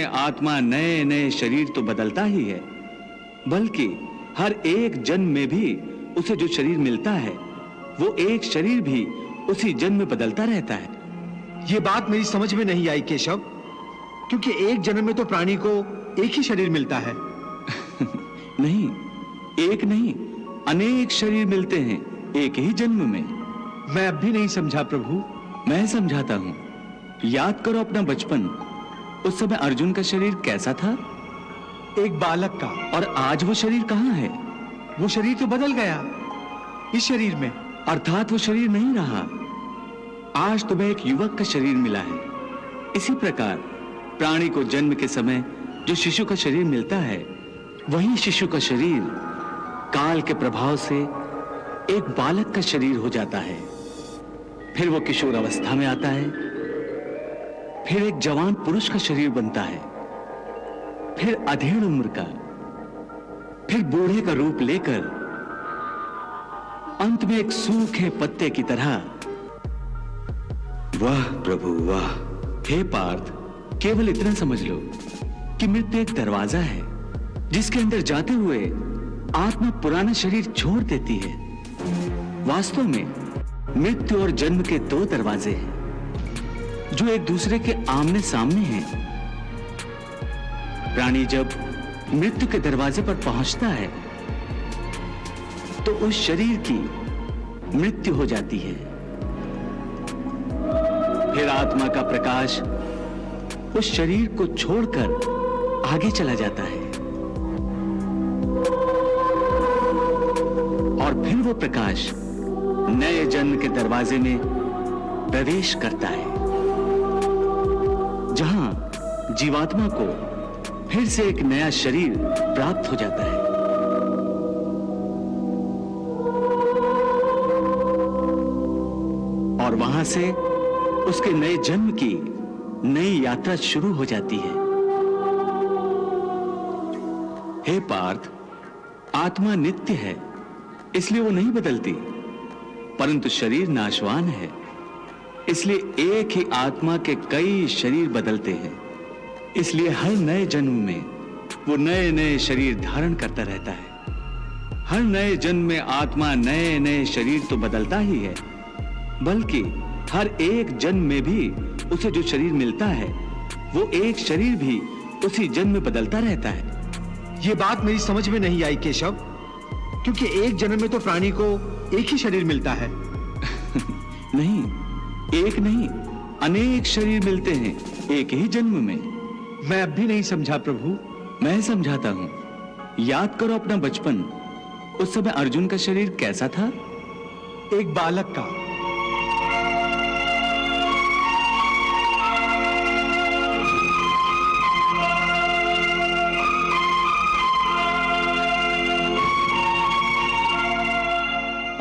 आत्मा नए नए शरीर तो बदलता ही है, बल्कि हर एक जन्म में भी उसे जो शरीर मिलता है वो एक शरीर भी उसी जन्म में बदलता रहता है। ये बात मेरी समझ में नहीं आई केशव, क्योंकि एक जन्म में तो प्राणी को एक ही शरीर मिलता है। नहीं, एक नहीं, अनेक शरीर मिलते हैं एक ही जन्म में। मैं अब भी नहीं समझा प्रभु। मैं समझाता हूं। याद करो अपना बचपन। उस समय अर्जुन का शरीर कैसा था? एक बालक का। और आज वो शरीर कहां है? वो शरीर तो बदल गया इस शरीर में। अर्थात वो शरीर नहीं रहा। आज तुम्हें एक युवक का शरीर मिला है। इसी प्रकार प्राणी को जन्म के समय जो शिशु का शरीर मिलता है, वही शिशु का शरीर काल के प्रभाव से एक बालक का शरीर हो जाता है। फिर वो किशोर अवस्था में आता है, फिर एक जवान पुरुष का शरीर बनता है, फिर अधेड़ उम्र का, फिर बूढ़े का रूप लेकर अंत में एक सूखे पत्ते की तरह। वाह प्रभु वाह। हे पार्थ, केवल इतना समझ लो कि मृत्यु एक दरवाजा है जिसके अंदर जाते हुए आत्मा पुराना शरीर छोड़ देती है। वास्तव में मृत्यु और जन्म के दो दरवाजे हैं जो एक दूसरे के आमने सामने हैं। प्राणी जब मृत्यु के दरवाजे पर पहुंचता है तो उस शरीर की मृत्यु हो जाती है। फिर आत्मा का प्रकाश उस शरीर को छोड़कर आगे चला जाता है और फिर वो प्रकाश नए जन्म के दरवाजे में प्रवेश करता है, जहां जीवात्मा को फिर से एक नया शरीर प्राप्त हो जाता है। और वहां से उसके नए जन्म की नई यात्रा शुरू हो जाती है। हे पार्थ, आत्मा नित्य है, इसलिए वो नहीं बदलती, परंतु शरीर नाशवान है, इसलिए एक ही आत्मा के कई शरीर बदलते हैं। इसलिए हर नए जन्म में वो नए नए शरीर धारण करता रहता है। हर नए जन्म में आत्मा नए नए शरीर तो बदलता ही है, बल्कि हर एक जन्म में भी उसे जो शरीर मिलता है वो एक शरीर भी उसी जन्म में बदलता रहता है। ये बात मेरी समझ में नहीं आई केशव, क्योंकि एक जन्म में तो प्राणी को एक ही शरीर मिलता है। नहीं, एक नहीं, अनेक शरीर मिलते हैं एक ही जन्म में। मैं अब भी नहीं समझा प्रभु। मैं समझाता हूं। याद करो अपना बचपन। उस समय अर्जुन का शरीर कैसा था? एक बालक का।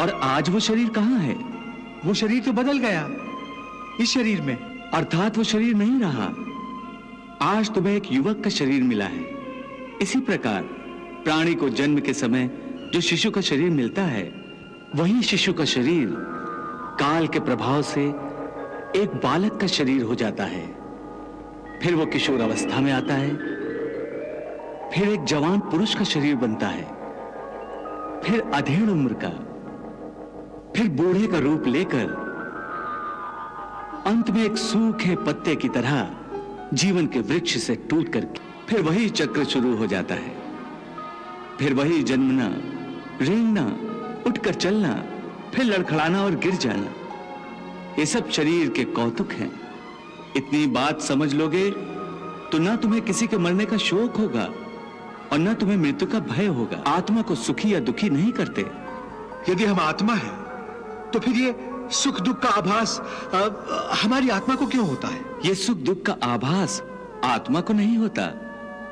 और आज वो शरीर कहां है? वो शरीर तो बदल गया इस शरीर में। अर्थात वो शरीर नहीं रहा। आज तुम्हें एक युवक का शरीर मिला है। इसी प्रकार प्राणी को जन्म के समय जो शिशु का शरीर मिलता है, वही शिशु का शरीर काल के प्रभाव से एक बालक का शरीर हो जाता है। फिर वो किशोर अवस्था में आता है, फिर एक जवान पुरुष का शरीर बनता है, फिर अधेड़ उम्र का, फिर बूढ़े का रूप लेकर अंत में एक सूखे पत्ते की तरह जीवन के वृक्ष से टूट करके फिर वही चक्र शुरू हो जाता है। फिर वही जन्मना, रेंगना, उठकर चलना, फिर लड़खड़ाना और गिर जाना। ये सब शरीर के कौतुक हैं। इतनी बात समझ लोगे तो ना तुम्हें किसी के मरने का शोक होगा और ना तुम्हें मृत्यु का भय होगा। आत्मा को सुखी या दुखी नहीं करते। यदि हम आत्मा है तो फिर ये सुख दुख का आभास हमारी आत्मा को क्यों होता है? ये सुख दुख का आभास आत्मा को नहीं होता,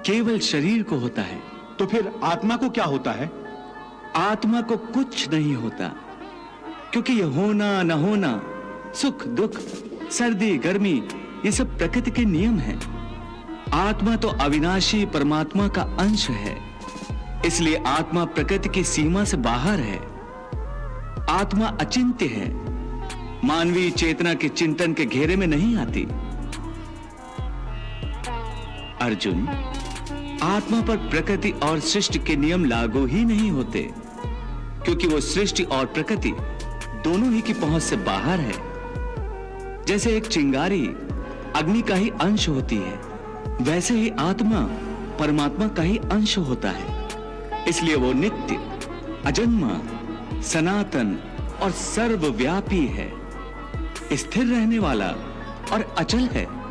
केवल शरीर को होता है। तो फिर आत्मा को क्या होता है? आत्मा को कुछ नहीं होता, क्योंकि ये होना न होना, सुख दुख, सर्दी गर्मी, ये सब प्रकृति के नियम हैं। आत्मा तो अविनाशी परमात्मा का अंश है, इसलिए आत्मा प्रकृति की सीमा से बाहर है। आत्मा अचिंत्य है, मानवीय चेतना के चिंतन के घेरे में नहीं आती। अर्जुन, आत्मा पर प्रकृति और सृष्टि के नियम लागू ही नहीं होते, क्योंकि वो सृष्टि और प्रकृति दोनों ही की पहुंच से बाहर है। जैसे एक चिंगारी अग्नि का ही अंश होती है, वैसे ही आत्मा परमात्मा का ही अंश होता है। इसलिए वो नित्य, अजन्मा, सनातन और सर्वव्यापी है, स्थिर रहने वाला और अचल है।